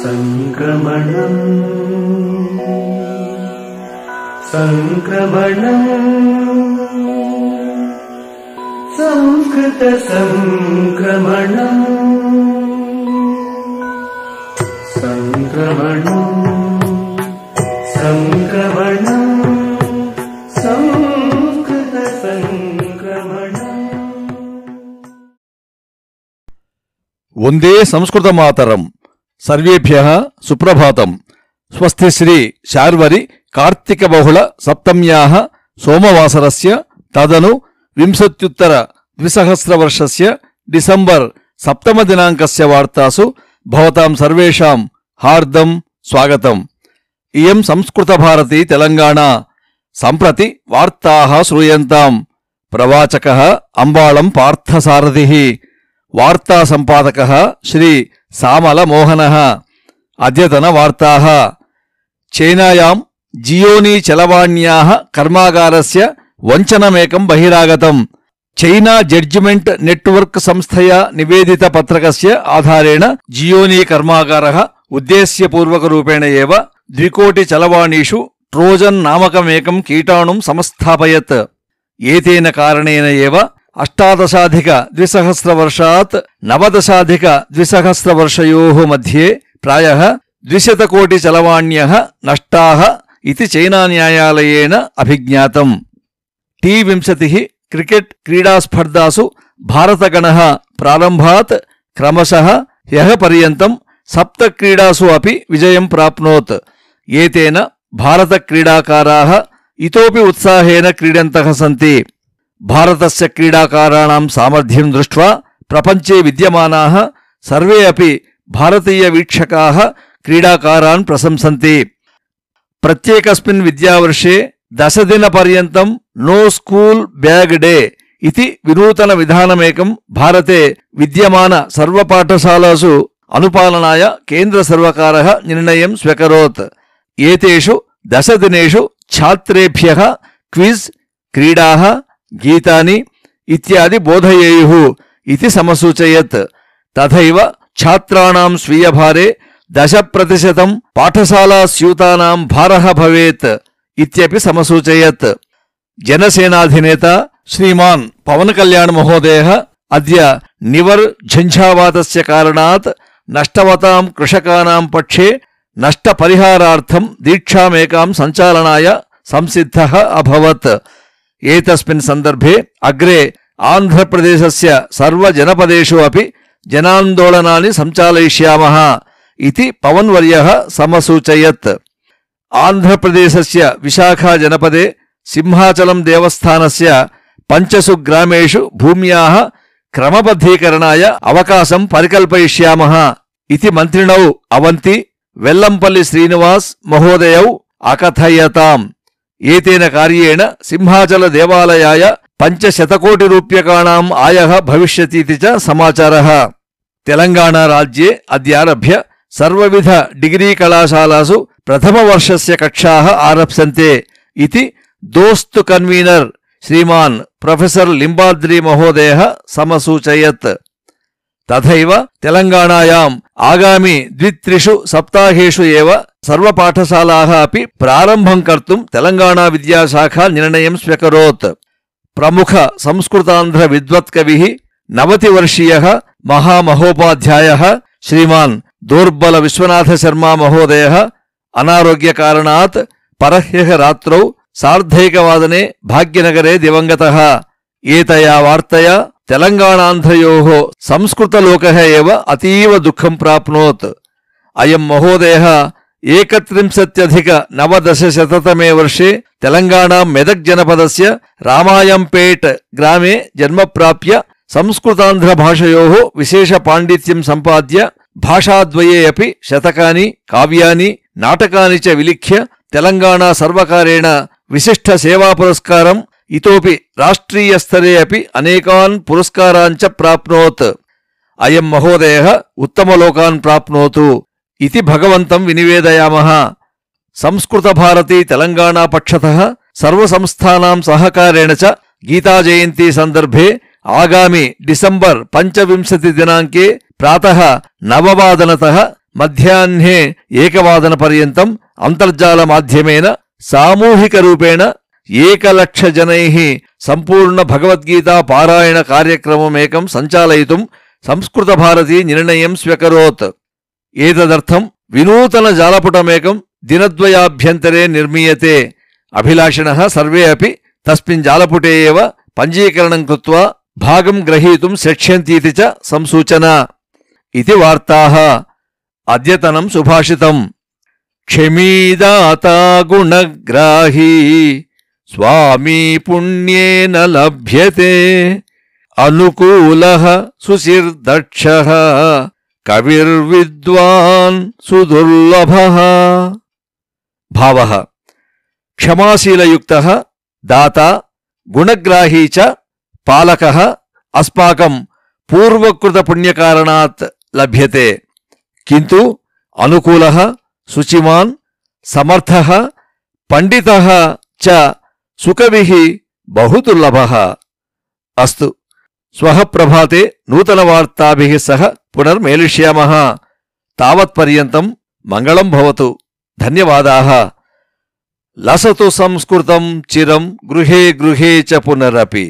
సంక్రమణం సంక్రమణం సంస్కృత సంక్రమణం సంక్రమణం సంక్రమణం సంస్కృత సంక్రమణం. వందే సంస్కృతమాతరం. సర్వేభ్యః సుప్రభాతం. స్వస్తి శ్రీ శార్వరి కార్తీక బహుళ సప్తమ్యాః సోమవాసరస్య తదను వింశత్యుత్తర ద్విసహస్రవర్షస్య డిసెంబర్ సప్తమ దినాంకస్య వార్తాసు భవతాం సర్వేషాం హార్దం స్వాగతం. ఇయం సంస్కృత భారతి తెలంగాణ. సంప్రతి వార్తాః శ్రూయంతాం. ప్రవాచకః అంబాళం పార్థసారథిః. వార్తా సంపాదకః శ్రీ సామల మోహనః. అద్యతన వార్తాః. చైనాయాం జియోనీ చలవాణ్యాః కర్మాగారస్య వంచనమేకం బహిరాగతం. చైనా జడ్జిమెంట్ నెట్వర్క్ సంస్థయా నివేదిత పత్రకస్య ఆధారేణ జియోనీ కర్మాగారः ఉద్దేశ్యపూర్వకరూపేణ ఏవ 2 కోటి చలవాణీషు ట్రోజన్ నామకమేకం కీటాణుం సమస్థాపయత్. ఏతేన కారణేన ఏవ 18,200 19,200 మధ్యే ప్రాయః 200 కోటి చలవాణ్యః నష్టాః ఇతి చైనా న్యాయాలయేన అభిజ్ఞాతం. T20 క్రికెట్ క్రీడాస్పర్ధాసు భారతగణః ప్రారంభాత్ క్రమశః హ్యః పర్యంతం 7 క్రీడాసు అపి విజయం ప్రాప్నోత్. ఏతేన భారత క్రీడాకారాः ఇతోపి ఉత్సాహేన క్రీడంతః సంతి. భారతస్య క్రీడాకారాణాం సామర్థ్యం దృష్ట్వా ప్రపంచే విద్యమానాः సర్వే అపి భారతీయ వీక్షకాः క్రీడాకారాన్ ప్రశంసంతి. ప్రత్యేకస్మిన్ విద్యావర్షే 10 దినపర్యంతం నో స్కూల్ బ్యాగ్ డే ఇతి వినూతన విధానమేకం భారతే విద్యమాన సర్వపాఠశాలాసు అనుపాలనాయ కేంద్ర సర్వకారः నిర్ణయం స్వీకరోత్. ఏతేషు 10 దినేషు ఛాత్రేభ్యః క్విజ్, క్రీడాः, గీతాని ఇత్యాది బోధయేయుః ఇతి సమసూచయత్. తథైవ ఛాత్రాణాం స్వీయభారే 10% పాఠశాలాస్యూతానాం భారः భవేత్ ఇత్యపి సమసూచయత్. జనసేనాధినేత శ్రీమాన్ పవన్ కళ్యాణ్ మహోదయः అద్య నివర్ ఝంఝావాతస్య కారణాత్ నష్టవతాం కృషకానాం పక్షే నష్టపరిహారార్థం దీక్షామేకాం సంచాలనాయ సంసిద్ధः అభవత్. ఏతస్మిన్ సందర్భే అగ్రే ఆంధ్రప్రదేశస్య సర్వజనపదేషు అపి జనాందోళనాని సంచాలయిష్యామः ఇతి పవన్ వర్యः సమసూచయత్. ఆంధ్రప్రదేశస్య విశాఖా జనపదే సింహాచలం దేవస్థానస్య 5 గ్రామేషు భూమ్యాः క్రమబద్ధీకరణాయ అవకాశం పరికల్పయిష్యామः ఇతి మంత్రిణౌ అవంతి వెల్లంపల్లి శ్రీనివాస్ మహోదయౌ అకథయతాం. ఏతేన కార్యేణ సింహాచల దేవాలయాయ 500 కోటి రూప్యకాణాం ఆయః భవిష్యతీతి చ సమాచారः. తెలంగాణ రాజ్యే అద్యారభ్య సర్వవిధ డిగ్రీ కళాశాలాసు ప్రథమవర్షస్య కక్షాः ఆరప్స్యంతే ఇతి దోస్త్ కన్వీనర్ శ్రీమాన్ ప్రొఫెసర్ లింబాద్రి మహోదయः సమసూచయత్. తథైవ తెలంగాణాయాం ఆగామి 2-3 సప్తాహేషు ఏవ సర్వపాఠశాలాः అపి ప్రారంభం కర్తుం తెలంగాణా విద్యాశాఖా నిర్ణయం స్వీకరోత్. ప్రముఖ సంస్కృతాంధ్ర విద్వత్కవిః 90-వర్షీయः మహామహోపాధ్యాయः శ్రీమాన్ దోర్బల విశ్వనాథ శర్మా మహోదయः అనారోగ్యకారణాత్ పరహ్యః రాత్రౌ 1:30 భాగ్యనగరే దివంగతः. ఏతయా వార్తయా తెలంగాణాంధ్రయోః సంస్కృతలోకः ఏవ అతీవ దుఃఖం ప్రాప్నోత్. అయం మహోదయः 31-9 వర్షే తెలంగాణా మెదక్ జనపదస్య రామాయంపేట్ గ్రామే జన్మ ప్రాప్య సంస్కృతాంధ్ర భాషయోః విశేష పాండిత్యం సంపాద్య భాషాద్వయే అపి శతకాని కావ్యాని నాటకాని చ విలిఖ్య తెలంగాణా సర్వకారేణ విశిష్ట సేవా పురస్కారం ఇతోపి రాష్ట్రీయస్తరే అపి అనేకాన్ పురస్కారాన్ చ ప్రాప్నోత్. అయం మహోదయः ఉత్తమలోకాన్ ప్రాప్నోతు इति भगवन्तं विनिवेदयामः। संस्कृतभारती तेलंगाणा पक्षतः सर्वसंस्थानां सहकारेण च गीताजयन्ती सन्दर्भे आगामी डिसेम्बर 25 दिनाङ्के प्रातः 9 वादनतः మధ్యాహ్నే 1:00 అంతర్జాలమాధ్యమేన సామూహికరూపేణ 1,00,000 जनैः సంపూర్ణ భగవద్గీతా పారాయణ కార్యక్రమమేకం సంచాలయితుం సంస్కృతభారతి నిర్ణయం స్వ్యకరోత్. ఏతదర్థం వినూతన జాలపుటమేకం దినద్వయాభ్యంతరే నిర్మీయతే. అభిలాషిణः సర్వే అపి తస్మిన్ జాలపుటే ఏవ పంజీకరణం కృత్వా భాగం గ్రహీతుం శక్ష్యంతీతి చ సంసూచన. ఇది వార్తాః. అద్యతనం సుభాషితం. క్షమీదాతా గుణగ్రాహీ స్వామీ పుణ్యేన లభ్యతే. అనుకూలః సుచిర్దక్షః కవిర్విద్వాన్ సుదుర్లభః. భావః క్షమాశీలయుక్తః దాతా గుణగ్రాహీ చ పాలకః అస్మాకం పూర్వకృత పుణ్యకారణాత్ లభ్యతే. కింటు అనుకూలః శుచిమాన్ సమర్థః పండితః చ సుకవిః బహుదుర్లభః. అస్తు. శ్వః ప్రభాతే నూతనవార్తాభిः సహ పునర్మేలిష్యామः. తావత్పర్యంతం మంగళం భవతు. ధన్యవాదాः. లసతు సంస్కృతం చిరం గృహే గృహే చ పునరపి.